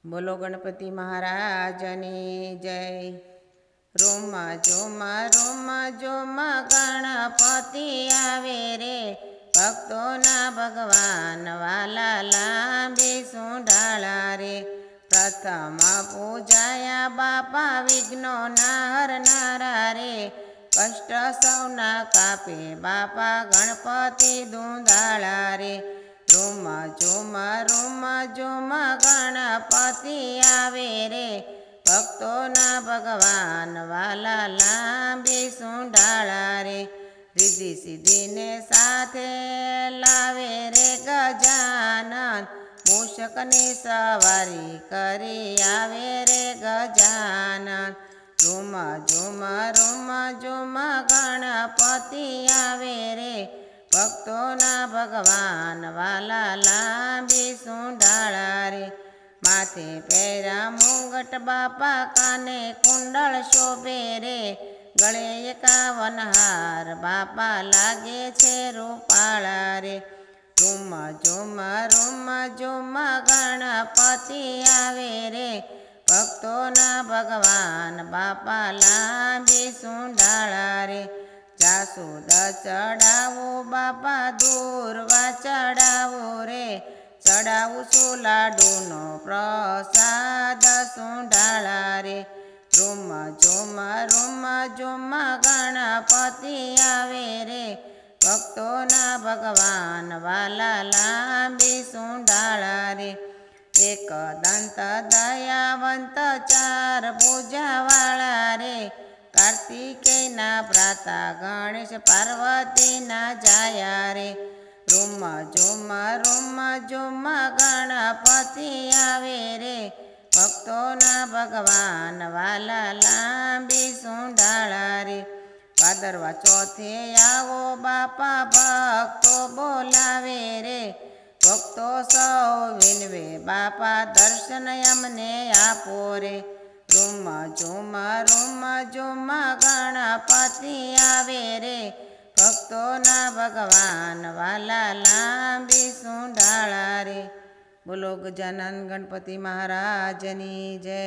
બોલો ગણપતિ મહારાજની જય। રોમા જોમા ગણપતિ આવે રે, ભક્તોના ભગવાન વાલા લાંબી સુંઢાળા રે। પ્રથમ પૂજાયા બાપા વિઘ્નોના હરનારા રે, કષ્ટ સૌના કાપે બાપા ગણપતિ દુંધાળા રે। રોમા ગણપતિ આવે રે, ભક્તોના ભગવાન વાલા લાંબી સુંઢાળા રે। રિદ્ધિ સિદ્ધિને સાથે લાવે રે ગજાનન, મૂષકની સવારી કરી આવે રે ગજાનન। રોમા ગણપતિ આવે રે, ભક્તોના ભગવાન વાલા લાંબી સુંઢાળા રે। માથે પહેરા મુંગટ બાપા, કાને કુંડળ શોભે રે, ગળે 51 હાર બાપા લાગે છે રૂપાળા રે। રોમા ગણપતિ આવે રે, ભક્તોના ભગવાન બાપા લાંબી સુંઢાળા રે। જાસૂદ ચડાવું બાપા દૂર્વા ચડાવું રે, ચડાવું છું લાડુનો પ્રસાદ સુંઢાળા રે। રોમા ગણપતિ આવે રે, ભક્તોના ભગવાન વાલા લાંબી સુંઢાળા રે। એક દંત દયાવંત 4 ભુજાવાળા રે, કાર્તિકેયના ભ્રાતા ગણેશ પાર્વતીના જાયા રે। રોમા ગણપતિ આવે રે, ભક્તોના ભગવાન વાલા લાંબી સુંઢાળા રે। ભાદરવા ચોથે આવો બાપા ભક્તો બોલાવે રે, ભક્તો સૌ વિનવે બાપા દર્શન અમને આપો રે। રોમા ગણપતિ આવે રે, ભક્તોના ભગવાન વાલા લાંબી સુંઢાળા રે। બોલો ગજાનન ગણપતિ મહારાજની જય।